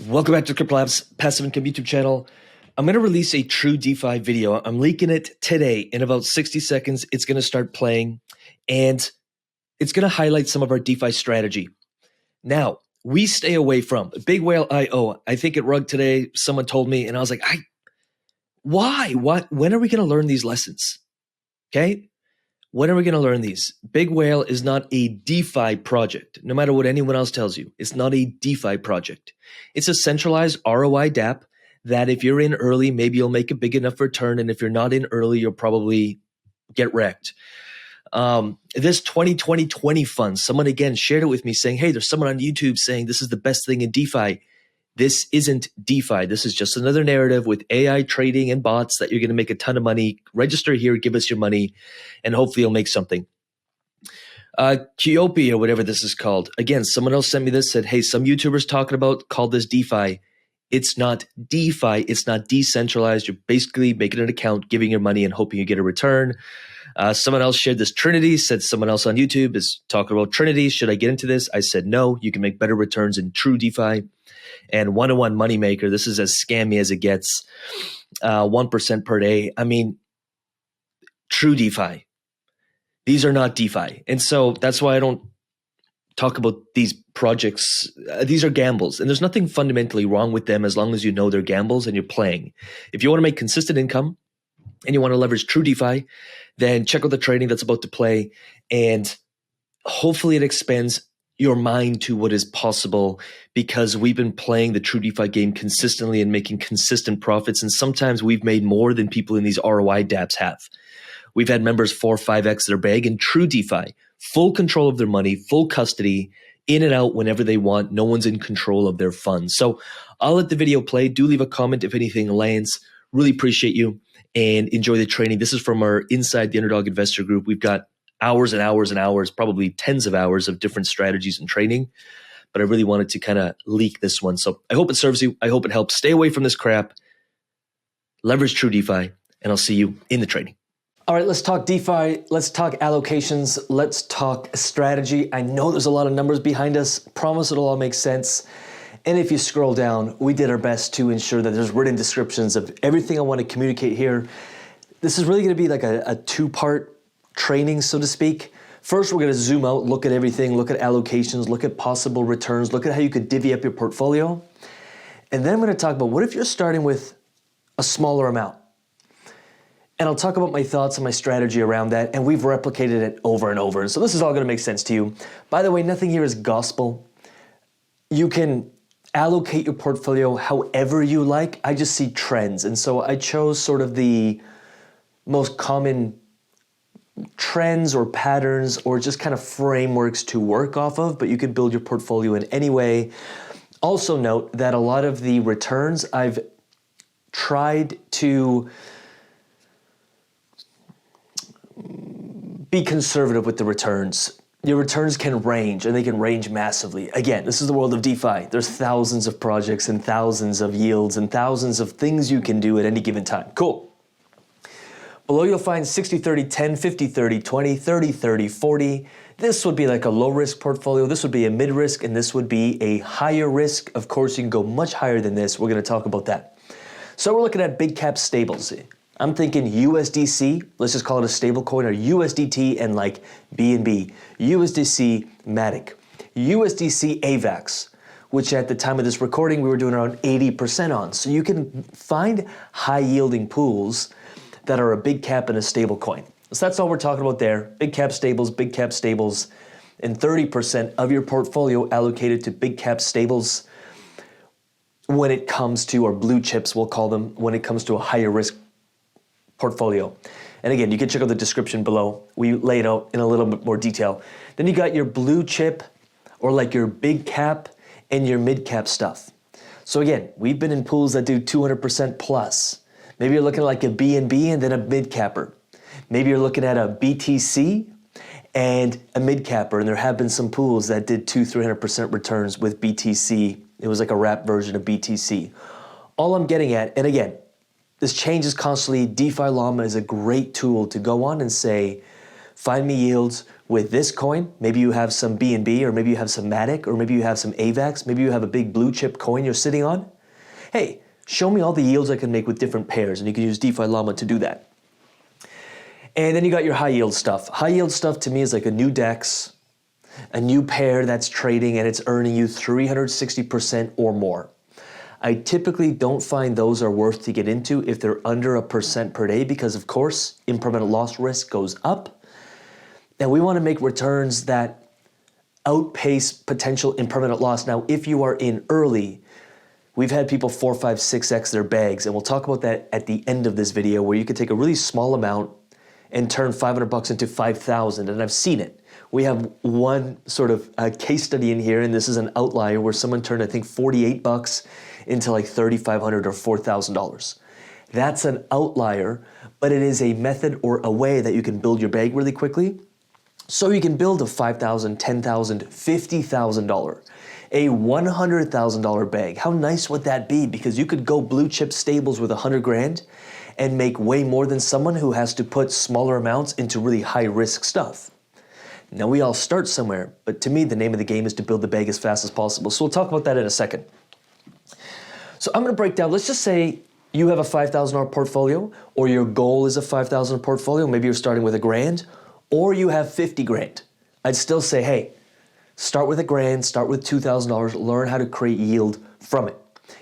Welcome back to CryptoLabs Passive Income YouTube channel. I'm going to release a true DeFi video. I'm leaking it today. In about 60 seconds, it's going to start playing, and it's going to highlight some of our DeFi strategy. Now, we stay away from Big Whale IO. I think at Rug today, someone told me, and I was like, why? What? When are we going to learn these lessons? Okay? When are we going to learn these? Big Whale is not a DeFi project. No matter what anyone else tells you, it's not a DeFi project. It's a centralized ROI DApp that if you're in early, maybe you'll make a big enough return. And if you're not in early, you'll probably get wrecked. This 2020 fund, someone again shared it with me saying, hey, there's someone on YouTube saying this is the best thing in DeFi. This isn't DeFi. This is just another narrative with AI trading and bots that you're going to make a ton of money. Register here, give us your money, and hopefully you'll make something. Kyopi or whatever this is called. Again, someone else sent me this, said, hey, some YouTubers talking about called this DeFi. It's not DeFi. It's not decentralized. You're basically making an account, giving your money, and hoping you get a return. Someone else shared this Trinity, said someone else on YouTube is talking about Trinity. Should I get into this? I said, no, you can make better returns in true DeFi. And one-on-one moneymaker, this is as scammy as it gets. 1% per day. I mean, true DeFi. These are not DeFi. And so that's why I don't talk about these projects. These are gambles. And there's nothing fundamentally wrong with them as long as you know they're gambles and you're playing. If you want to make consistent income and you want to leverage true DeFi, then check out the trading that's about to play. And hopefully it expands your mind to what is possible, because we've been playing the true DeFi game consistently and making consistent profits. And sometimes we've made more than people in these ROI dApps have. We've had members 4 or 5x their bag in true DeFi, full control of their money, full custody, in and out whenever they want. No one's in control of their funds. So I'll let the video play. Do leave a comment if anything lands. Really appreciate you and enjoy the training. This is from our Inside the Underdog Investor group. We've got hours and hours and hours, probably tens of hours of different strategies and training. But I really wanted to kind of leak this one. So I hope it serves you. I hope it helps. Stay away from this crap. Leverage true DeFi, and I'll see you in the training. All right, let's talk DeFi. Let's talk allocations. Let's talk strategy. I know there's a lot of numbers behind us. Promise it'll all make sense. And if you scroll down, we did our best to ensure that there's written descriptions of everything I want to communicate here. This is really going to be like a two-part training, so to speak. First, we're going to zoom out, look at everything, look at allocations, look at possible returns, look at how you could divvy up your portfolio. And then I'm going to talk about what if you're starting with a smaller amount. And I'll talk about my thoughts and my strategy around that, and we've replicated it over and over. And so this is all going to make sense to you. By the way, nothing here is gospel. You can allocate your portfolio however you like. I just see trends. And so I chose sort of the most common trends or patterns or just kind of frameworks to work off of, but you could build your portfolio in any way. Also note that a lot of the returns, I've tried to be conservative with the returns. Your returns can range, and they can range massively. Again, this is the world of DeFi. There's thousands of projects and thousands of yields and thousands of things you can do at any given time. Cool. Below you'll find 60, 30, 10, 50, 30, 20, 30, 30, 40. This would be like a low risk portfolio. This would be a mid risk, and this would be a higher risk. Of course, you can go much higher than this. We're going to talk about that. So we're looking at big cap stables. I'm thinking USDC, let's just call it a stable coin, or USDT and like BNB, USDC Matic, USDC AVAX, which at the time of this recording, we were doing around 80% on. So you can find high yielding pools that are a big cap and a stable coin. So that's all we're talking about there. Big cap stables, and 30% of your portfolio allocated to big cap stables when it comes to, or blue chips we'll call them, when it comes to a higher risk portfolio. And again, you can check out the description below. We lay it out in a little bit more detail. Then you got your blue chip, or like your big cap and your mid cap stuff. So again, we've been in pools that do 200% plus. Maybe you're looking at like a BNB and then a mid capper. Maybe you're looking at a BTC and a mid capper, and there have been some pools that did 200-300% returns with BTC. It was like a wrap version of BTC. All I'm getting at, and again, this changes constantly. DeFi Llama is a great tool to go on and say, find me yields with this coin. Maybe you have some BNB, or maybe you have some Matic, or maybe you have some AVAX, maybe you have a big blue chip coin you're sitting on. Hey, show me all the yields I can make with different pairs, and you can use DeFi Llama to do that. And then you got your high yield stuff. High yield stuff to me is like a new DEX, a new pair that's trading and it's earning you 360% or more. I typically don't find those are worth to get into if they're under 1% per day, because of course, impermanent loss risk goes up. And we want to make returns that outpace potential impermanent loss. Now, if you are in early, we've had people 4, 5, 6x their bags, and we'll talk about that at the end of this video, where you could take a really small amount and turn $500 into 5,000, and I've seen it. We have one sort of case study in here, and this is an outlier where someone turned, I think, $48 into like $3,500 or $4,000. That's an outlier, but it is a method or a way that you can build your bag really quickly. So you can build a $5,000, $10,000, $50,000, a $100,000 bag. How nice would that be? Because you could go blue chip stables with 100 grand and make way more than someone who has to put smaller amounts into really high risk stuff. Now, we all start somewhere, but to me, the name of the game is to build the bag as fast as possible. So we'll talk about that in a second. So I'm gonna break down, let's just say you have a $5,000 portfolio, or your goal is a $5,000 portfolio, maybe you're starting with $1,000, or you have 50 grand. I'd still say, hey, start with $1,000, start with $2,000, learn how to create yield from it.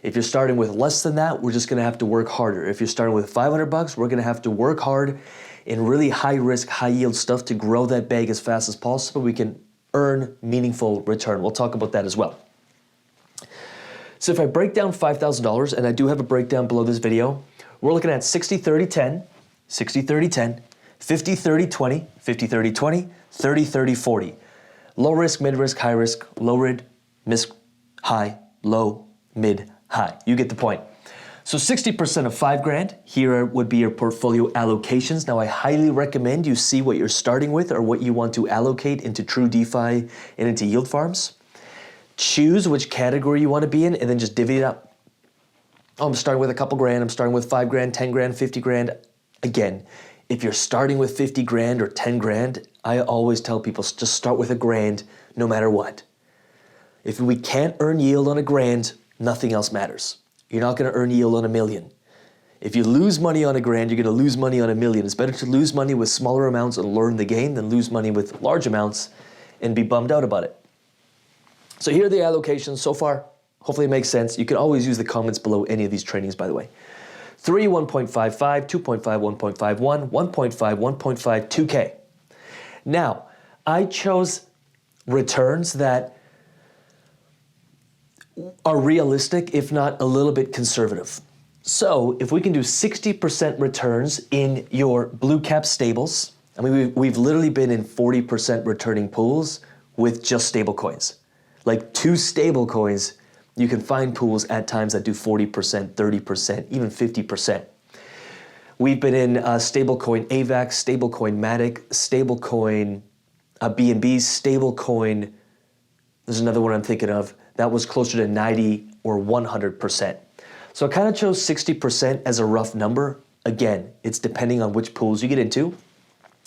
If you're starting with less than that, we're just gonna have to work harder. If you're starting with $500, we're gonna have to work hard in really high risk, high yield stuff to grow that bag as fast as possible. We can earn meaningful return. We'll talk about that as well. So if I break down $5,000, and I do have a breakdown below this video, we're looking at 60-30-10, 60-30-10, 50-30-20, 50-30-20, 30-30-40. Low risk, mid risk, high risk, low risk, high, low, mid, high. You get the point. So 60% of 5 grand, here would be your portfolio allocations. Now, I highly recommend you see what you're starting with or what you want to allocate into true DeFi and into yield farms. Choose which category you want to be in, and then just divvy it up. Oh, I'm starting with a couple grand, I'm starting with 5 grand, 10 grand, 50 grand. Again, if you're starting with 50 grand or 10 grand, I always tell people just start with $1,000 no matter what. If we can't earn yield on $1,000, nothing else matters. You're not going to earn yield on $1 million. If you lose money on $1,000, you're going to lose money on $1 million. It's better to lose money with smaller amounts and learn the game than lose money with large amounts and be bummed out about it. So here are the allocations so far. Hopefully it makes sense. You can always use the comments below any of these trainings, by the way. 3, 1.55, 2.5, 1.51, 1.5, 1.5, 2K. Now, I chose returns that are realistic, if not a little bit conservative. So if we can do 60% returns in your blue cap stables, I mean, we've literally been in 40% returning pools with just stable coins. Like 2 stable coins, you can find pools at times that do 40%, 30%, even 50%. We've been in stablecoin AVAX, stablecoin Matic, stablecoin BNB, stablecoin, there's another one I'm thinking of, that was closer to 90 or 100%. So I kind of chose 60% as a rough number. Again, it's depending on which pools you get into.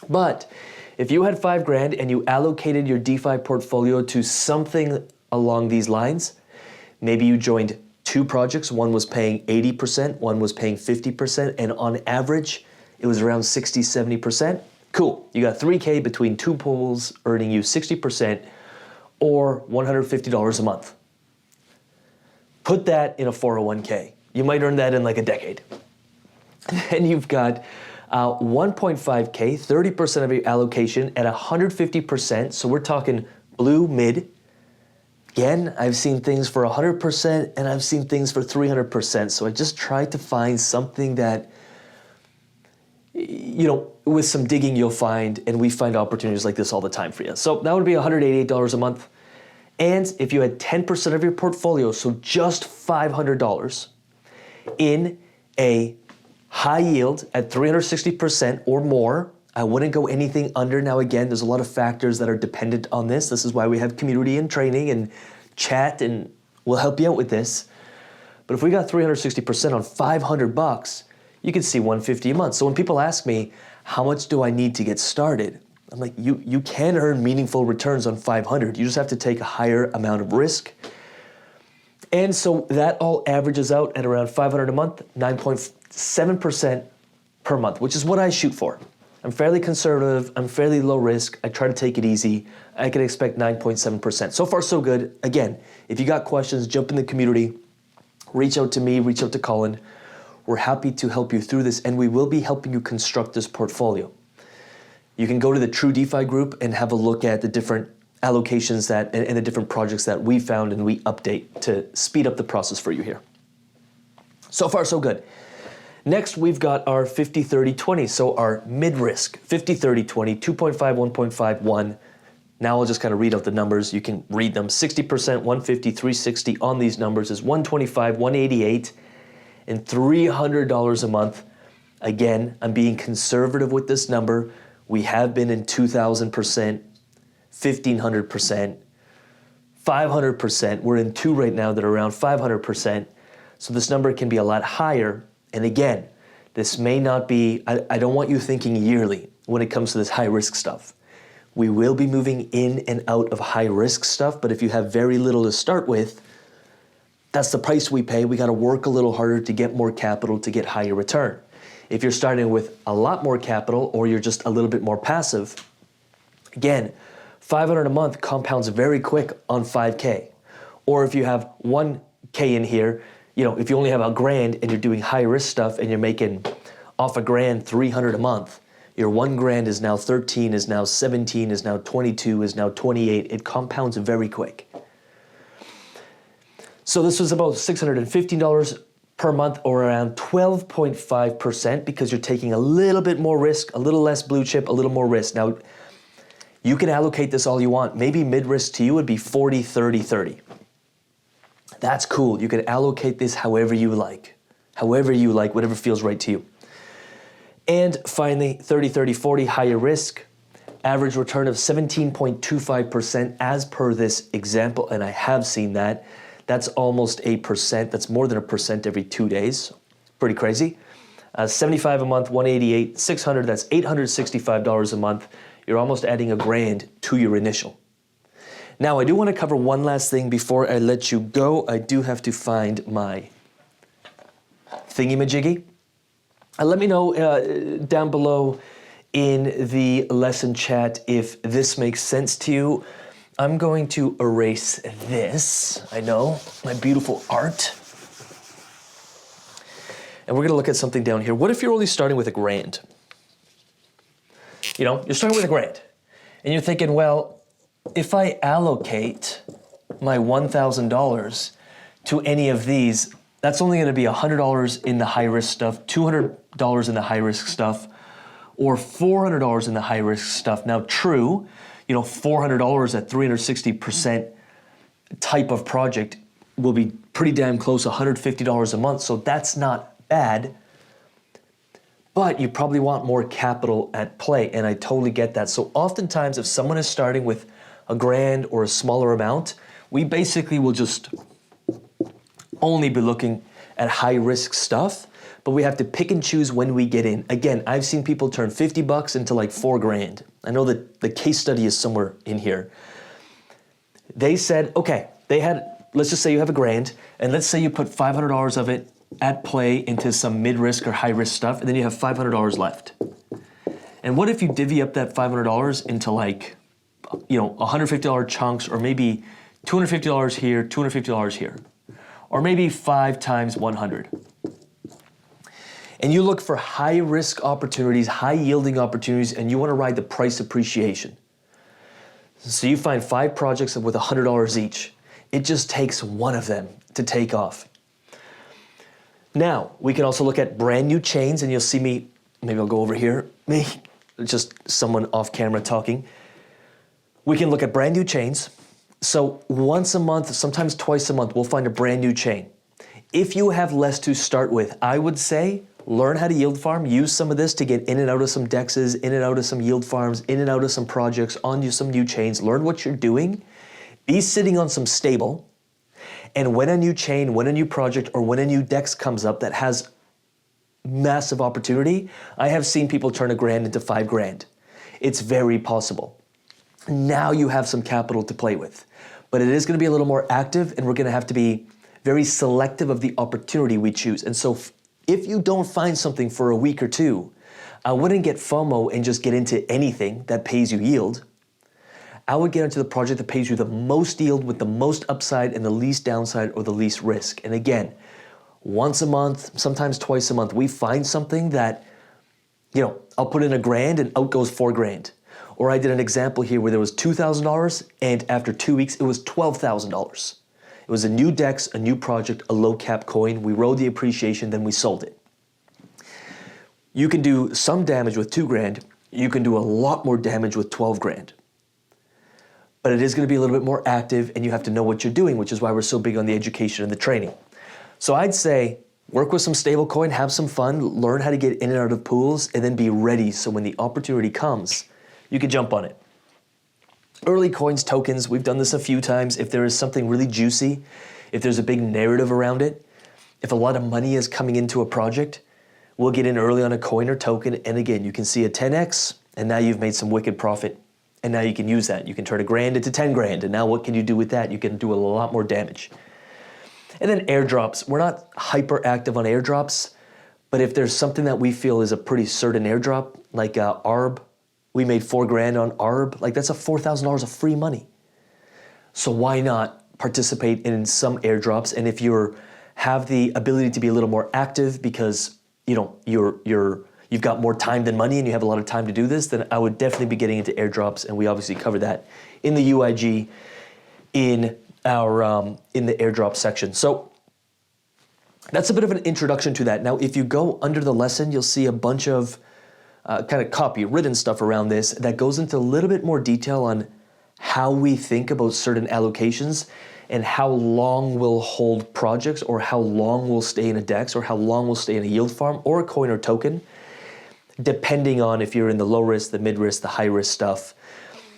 But if you had 5 grand and you allocated your DeFi portfolio to something along these lines, maybe you joined 2 projects, one was paying 80%, one was paying 50%, and on average, it was around 60, 70%. Cool, you got 3K between 2 pools earning you 60% or $150 a month. Put that in a 401k. You might earn that in like a decade. And you've got 1.5K, 30% of your allocation at 150%. So we're talking blue mid. Again, I've seen things for 100% and I've seen things for 300%. So I just tried to find something that, you know, with some digging you'll find, and we find opportunities like this all the time for you. So that would be $188 a month. And if you had 10% of your portfolio, so just $500 in a high yield at 360% or more, I wouldn't go anything under. Now, again, there's a lot of factors that are dependent on this. This is why we have community and training and chat, and we'll help you out with this. But if we got 360% on $500, you can see $150 a month. So when people ask me, how much do I need to get started? I'm like, you can earn meaningful returns on 500. You just have to take a higher amount of risk. And so that all averages out at around 500 a month, 9.7% per month, which is what I shoot for. I'm fairly conservative. I'm fairly low risk. I try to take it easy. I can expect 9.7%. So far, so good. Again, if you got questions, jump in the community. Reach out to me. Reach out to Colin. We're happy to help you through this, and we will be helping you construct this portfolio. You can go to the True DeFi group and have a look at the different allocations that and the different projects that we found and we update to speed up the process for you here. So far, so good. Next, we've got our 50-30-20, so our mid-risk, 50-30-20, 2.5, 1.5, 1. Now I'll just kind of read out the numbers. You can read them. 60%, 150, 360 on these numbers is 125, 188, and $300 a month. Again, I'm being conservative with this number. We have been in 2,000%, 1,500%, 500%. We're in 2 right now that are around 500%. So this number can be a lot higher. And again, this may not be, I don't want you thinking yearly when it comes to this high risk stuff. We will be moving in and out of high risk stuff, but if you have very little to start with, that's the price we pay. We got to work a little harder to get more capital to get higher return. If you're starting with a lot more capital or you're just a little bit more passive, again, 500 a month compounds very quick on 5K. Or if you have 1K in here, if you only have $1,000 and you're doing high risk stuff and you're making off $1,000, 300 a month, your $1,000 is now 13, is now 17, is now 22, is now 28. It compounds very quick. So this was about $615 per month, or around 12.5%, because you're taking a little bit more risk, a little less blue chip, a little more risk. Now, you can allocate this all you want. Maybe mid-risk to you would be 40, 30, 30. That's cool. You can allocate this however you like, whatever feels right to you. And finally, 30, 30, 40, higher risk, average return of 17.25% as per this example, and I have seen that. That's almost 8%. That's more than 1% every 2 days. Pretty crazy. 75 a month, 188, 600, that's $865 a month. You're almost adding $1,000 to your initial. Now, I do want to cover one last thing before I let you go. I do have to find my thingy-majiggy. Let me know down below in the lesson chat if this makes sense to you. I'm going to erase this. I know, my beautiful art. And we're going to look at something down here. What if you're only starting with $1,000? You're starting with $1,000. And you're thinking, well, if I allocate my $1,000 to any of these, that's only going to be $100 in the high-risk stuff, $200 in the high-risk stuff, or $400 in the high-risk stuff. Now, true, $400 at 360% type of project will be pretty damn close, $150 a month, so that's not bad. But you probably want more capital at play, and I totally get that. So oftentimes, if someone is starting with $1,000 or a smaller amount, we basically will just only be looking at high-risk stuff, but we have to pick and choose when we get in. Again, I've seen people turn $50 into like $4,000. I know that the case study is somewhere in here. They said, okay, let's just say you have $1,000, and let's say you put $500 of it at play into some mid-risk or high-risk stuff, and then you have $500 left. And what if you divvy up that $500 into like, $150 chunks, or maybe $250 here, $250 here, or maybe 5 times 100. And you look for high-risk opportunities, high-yielding opportunities, and you want to ride the price appreciation. So you find 5 projects with $100 each. It just takes one of them to take off. Now, we can also look at brand new chains, and you'll see me, maybe I'll go over here, just someone off camera talking. We can look at brand new chains. So once a month, sometimes twice a month, we'll find a brand new chain. If you have less to start with, I would say learn how to yield farm, use some of this to get in and out of some dexes, in and out of some yield farms, in and out of some projects, onto some new chains. Learn what you're doing. Be sitting on some stable. And when a new chain, when a new project, or when a new dex comes up that has massive opportunity, I have seen people turn $1,000 into $5,000. It's very possible. Now you have some capital to play with, but it is going to be a little more active, and we're going to have to be very selective of the opportunity we choose. And so if you don't find something for a week or two, I wouldn't get FOMO and just get into anything that pays you yield. I would get into the project that pays you the most yield with the most upside and the least downside or the least risk. And again, once a month, sometimes twice a month, we find something that, I'll put in $1,000 and out goes $4,000. Or I did an example here where there was $2,000 and after 2 weeks, it was $12,000. It was a new DEX, a new project, a low cap coin. We rode the appreciation, then we sold it. You can do some damage with $2,000. You can do a lot more damage with $12,000. But it is going to be a little bit more active, and you have to know what you're doing, which is why we're so big on the education and the training. So I'd say work with some stable coin, have some fun, learn how to get in and out of pools, and then be ready so when the opportunity comes, you can jump on it. Early coins, tokens, we've done this a few times. If there is something really juicy, if there's a big narrative around it, if a lot of money is coming into a project, we'll get in early on a coin or token, and again, you can see a 10x, and now you've made some wicked profit, and now you can use that. You can turn $1,000 into $10,000, and now what can you do with that? You can do a lot more damage. And then airdrops. We're not hyper active on airdrops, but if there's something that we feel is a pretty certain airdrop, like ARB, we made $4,000 on ARB, like that's a $4,000 of free money. So why not participate in some airdrops? And if you have the ability to be a little more active because you've got more time than money and you have a lot of time to do this, then I would definitely be getting into airdrops, and we obviously cover that in the UIG in the airdrop section. So that's a bit of an introduction to that. Now, if you go under the lesson, you'll see a bunch of kind of copywritten stuff around this that goes into a little bit more detail on how we think about certain allocations and how long we'll hold projects, or how long we'll stay in a DEX, or how long we'll stay in a yield farm or a coin or token, depending on if you're in the low risk, the mid risk, the high risk stuff.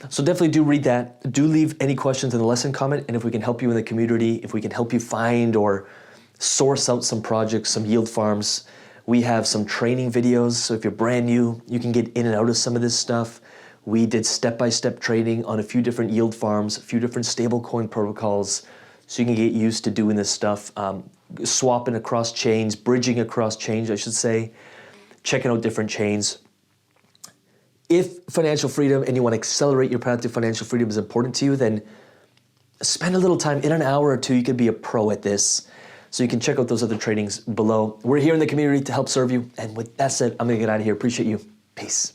So definitely do read that. Do leave any questions in the lesson comment, and if we can help you in the community, if we can help you find or source out some projects, some yield farms, we have some training videos. So if you're brand new, you can get in and out of some of this stuff. We did step-by-step training on a few different yield farms, a few different stablecoin protocols, so you can get used to doing this stuff, swapping across chains, bridging across chains, I should say, checking out different chains. If financial freedom and you want to accelerate your path to financial freedom is important to you, then spend a little time. In an hour or two, you could be a pro at this. So you can check out those other trainings below. We're here in the community to help serve you. And with that said, I'm going to get out of here. Appreciate you. Peace.